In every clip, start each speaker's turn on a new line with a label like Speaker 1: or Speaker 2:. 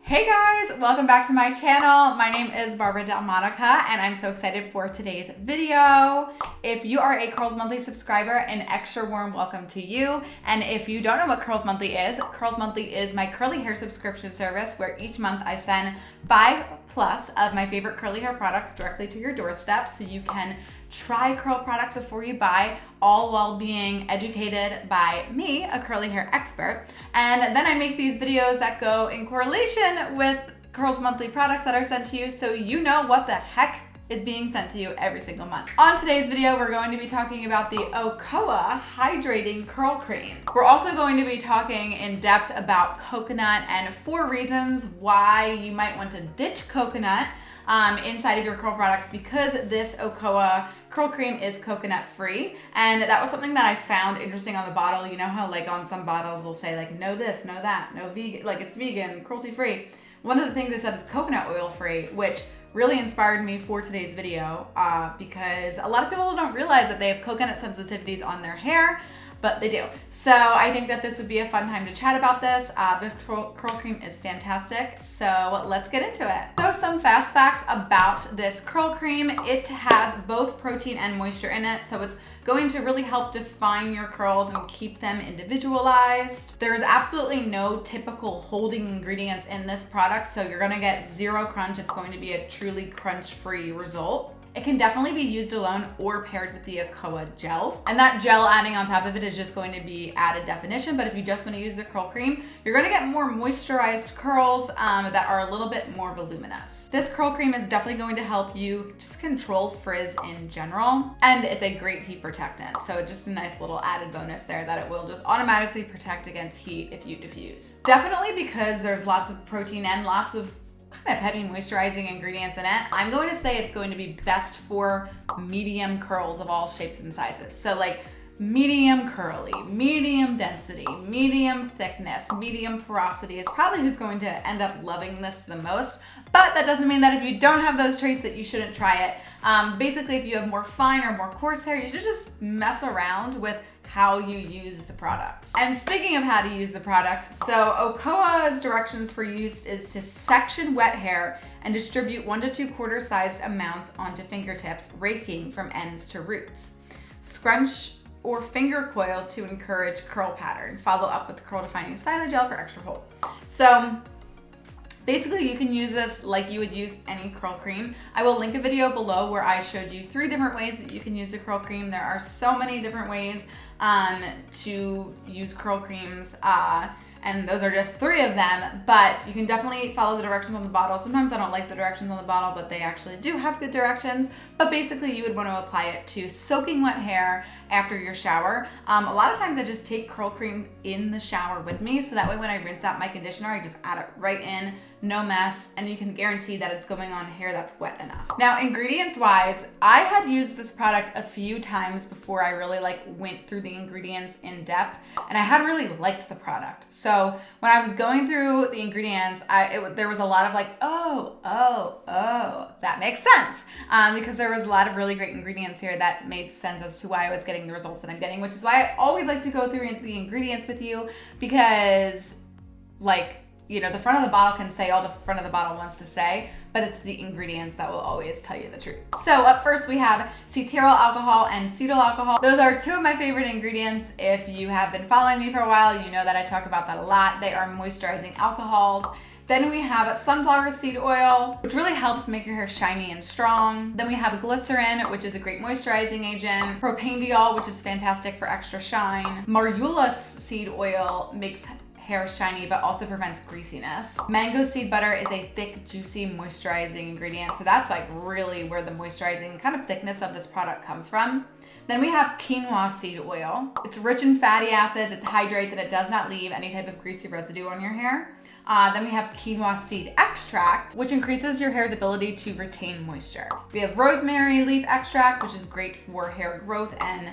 Speaker 1: Hey guys, welcome back to my channel. My name is Barbara Delmonica and I'm so excited for today's video. If you are a Curls Monthly subscriber, an extra warm welcome to you. And if you don't know what Curls Monthly is my curly hair subscription service where each month I send 5+ of my favorite curly hair products directly to your doorstep so you can try curl products before you buy, all while being educated by me, a curly hair expert. And then I make these videos that go in correlation with Curls Monthly products that are sent to you so you know what the heck is being sent to you every single month. On today's video, we're going to be talking about the Ocoa Hydrating Curl Cream. We're also going to be talking in depth about coconut and 4 reasons why you might want to ditch coconut inside of your curl products because this Ocoa curl cream is coconut free. And that was something that I found interesting on the bottle. You know how like on some bottles they'll say like no this, no that, no vegan, like it's vegan, cruelty free. One of the things they said is coconut oil free, which really inspired me for today's video because a lot of people don't realize that they have coconut sensitivities on their hair, but they do. So I think that this would be a fun time to chat about this. This curl cream is fantastic, so let's get into it. So some fast facts about this curl cream. It has both protein and moisture in it, so it's going to really help define your curls and keep them individualized. There's absolutely no typical holding ingredients in this product, so you're gonna get zero crunch. It's going to be a truly crunch-free result. It can definitely be used alone or paired with the Ocoa gel. And that gel adding on top of it is just going to be added definition, but if you just want to use the curl cream, you're going to get more moisturized curls that are a little bit more voluminous. This curl cream is definitely going to help you just control frizz in general, and it's a great heat protectant. So just a nice little added bonus there that it will just automatically protect against heat if you diffuse. Definitely because there's lots of protein and lots of kind of heavy moisturizing ingredients in it, I'm going to say it's going to be best for medium curls of all shapes and sizes. So like medium curly, medium density, medium thickness, medium porosity is probably who's going to end up loving this the most. But that doesn't mean that if you don't have those traits that you shouldn't try it. Basically, if you have more fine or more coarse hair, you should just mess around with how you use the products. And speaking of how to use the products, so Ocoa's directions for use is to section wet hair and distribute 1 to 2 quarter-sized amounts onto fingertips, raking from ends to roots. Scrunch or finger coil to encourage curl pattern. Follow up with the curl defining styler gel for extra hold. So basically, you can use this like you would use any curl cream. I will link a video below where I showed you 3 different ways that you can use a curl cream. There are so many different ways to use curl creams, and those are just 3 of them, but you can definitely follow the directions on the bottle. Sometimes I don't like the directions on the bottle, but they actually do have good directions. But basically, you would want to apply it to soaking wet hair after your shower. A lot of times I just take curl cream in the shower with me, so that way when I rinse out my conditioner, I just add it right in, no mess, and you can guarantee that it's going on hair that's wet enough. Now, ingredients wise, I had used this product a few times before I really went through the ingredients in depth, and I had really liked the product. So when I was going through the ingredients, there was a lot of like, oh, that makes sense. Because there was a lot of really great ingredients here that made sense as to why I was getting the results that I'm getting, which is why I always like to go through the ingredients with you, because the front of the bottle can say all the front of the bottle wants to say, but it's the ingredients that will always tell you the truth. So up first we have cetyl alcohol and cetyl alcohol. Those are 2 of my favorite ingredients. If you have been following me for a while, you know that I talk about that a lot. They are moisturizing alcohols. Then we have sunflower seed oil, which really helps make your hair shiny and strong. Then we have glycerin, which is a great moisturizing agent. Propanediol, which is fantastic for extra shine. Marula seed oil makes hair shiny but also prevents greasiness. Mango seed butter is a thick, juicy, moisturizing ingredient. So that's like really where the moisturizing kind of thickness of this product comes from. Then we have quinoa seed oil. It's rich in fatty acids, it's hydrate that it does not leave any type of greasy residue on your hair. Then we have quinoa seed extract, which increases your hair's ability to retain moisture. We have rosemary leaf extract, which is great for hair growth and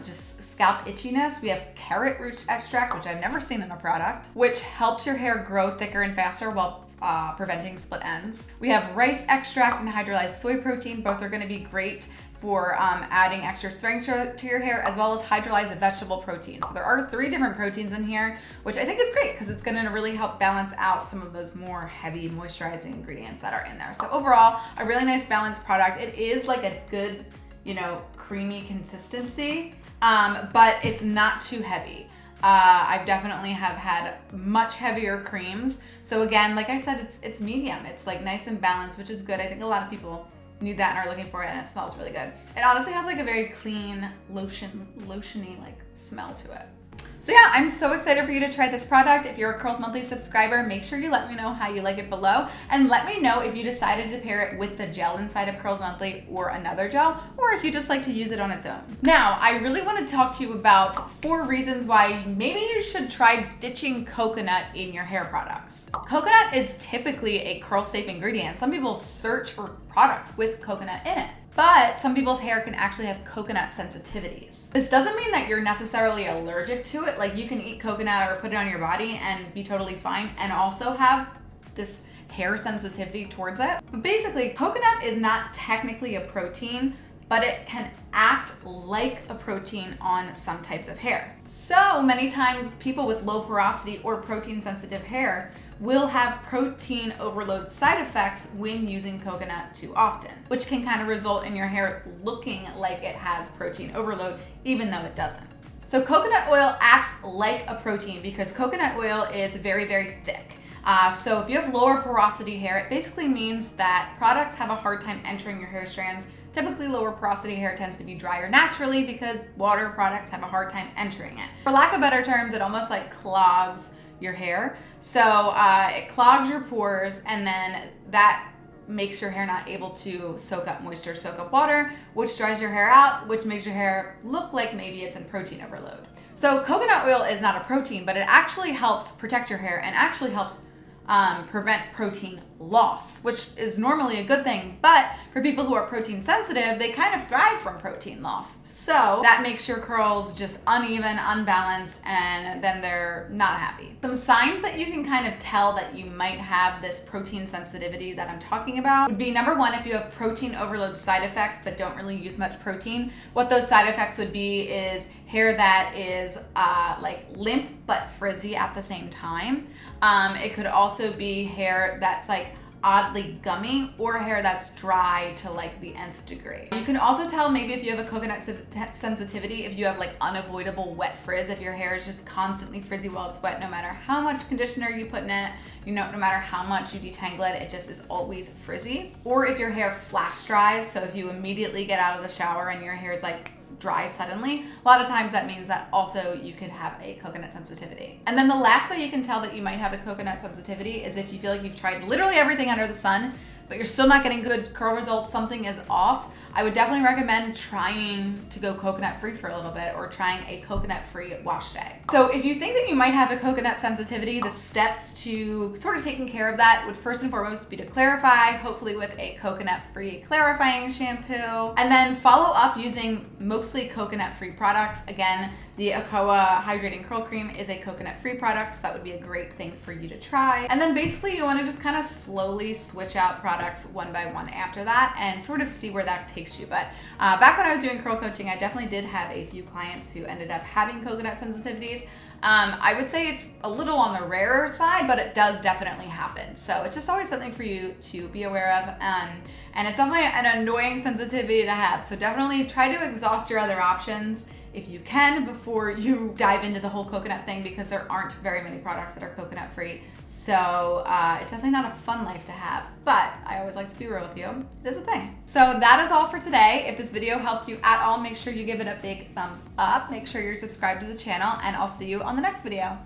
Speaker 1: just scalp itchiness. We have carrot root extract, which I've never seen in a product, which helps your hair grow thicker and faster while preventing split ends. We have rice extract and hydrolyzed soy protein. Both are going to be great for adding extra strength to your hair, as well as hydrolyzed vegetable protein. So there are 3 different proteins in here, which I think is great because it's gonna really help balance out some of those more heavy moisturizing ingredients that are in there. So overall, a really nice balanced product. It is like a good, you know, creamy consistency, but it's not too heavy. I definitely have had much heavier creams. So again, like I said, it's medium. It's like nice and balanced, which is good. I think a lot of people need that and are looking for it, and it smells really good. It honestly has like a very clean, lotiony like smell to it. So yeah, I'm so excited for you to try this product. If you're a Curls Monthly subscriber, make sure you let me know how you like it below, and let me know if you decided to pair it with the gel inside of Curls Monthly or another gel, or if you just like to use it on its own. Now, I really want to talk to you about 4 reasons why maybe you should try ditching coconut in your hair products. Coconut is typically a curl safe ingredient. Some people search for products with coconut in it. But some people's hair can actually have coconut sensitivities. This doesn't mean that you're necessarily allergic to it. Like, you can eat coconut or put it on your body and be totally fine and also have this hair sensitivity towards it. But basically, coconut is not technically a protein, but it can act like a protein on some types of hair. So many times people with low porosity or protein sensitive hair will have protein overload side effects when using coconut too often, which can kind of result in your hair looking like it has protein overload, even though it doesn't. So coconut oil acts like a protein because coconut oil is very, very thick. So if you have lower porosity hair, it basically means that products have a hard time entering your hair strands. Typically, lower porosity hair tends to be drier naturally because water products have a hard time entering it. For lack of better terms, it almost like clogs your hair. So it clogs your pores, and then that makes your hair not able to soak up moisture, soak up water, which dries your hair out, which makes your hair look like maybe it's in protein overload. So coconut oil is not a protein, but it actually helps protect your hair and actually helps prevent protein loss, which is normally a good thing. But for people who are protein sensitive, they kind of thrive from protein loss. So that makes your curls just uneven, unbalanced, and then they're not happy. Some signs that you can kind of tell that you might have this protein sensitivity that I'm talking about would be, number 1, if you have protein overload side effects but don't really use much protein. What those side effects would be is hair that is like limp but frizzy at the same time. It could also be hair that's like oddly gummy, or hair that's dry to like the nth degree. You can also tell maybe if you have a coconut sensitivity if you have like unavoidable wet frizz, if your hair is just constantly frizzy while it's wet, no matter how much conditioner you put in it, you know, no matter how much you detangle it, it just is always frizzy. Or if your hair flash dries, so if you immediately get out of the shower and your hair is like dry suddenly, a lot of times that means that also you could have a coconut sensitivity. And then the last way you can tell that you might have a coconut sensitivity is if you feel like you've tried literally everything under the sun, but you're still not getting good curl results, something is off. I would definitely recommend trying to go coconut free for a little bit, or trying a coconut free wash day. So if you think that you might have a coconut sensitivity, the steps to sort of taking care of that would first and foremost be to clarify, hopefully with a coconut free clarifying shampoo, and then follow up using mostly coconut free products. Again, the Ocoa Hydrating Curl Cream is a coconut free product, so that would be a great thing for you to try. And then basically you want to just kind of slowly switch out products one by one after that and sort of see where that takes you. But back when I was doing curl coaching, I definitely did have a few clients who ended up having coconut sensitivities. I would say it's a little on the rarer side, but it does definitely happen. So it's just always something for you to be aware of. And it's definitely an annoying sensitivity to have. So definitely try to exhaust your other options if you can before you dive into the whole coconut thing, because there aren't very many products that are coconut free. So it's definitely not a fun life to have, but I always like to be real with you. It is a thing. So that is all for today. If this video helped you at all, make sure you give it a big thumbs up. Make sure you're subscribed to the channel, and I'll see you on the next video.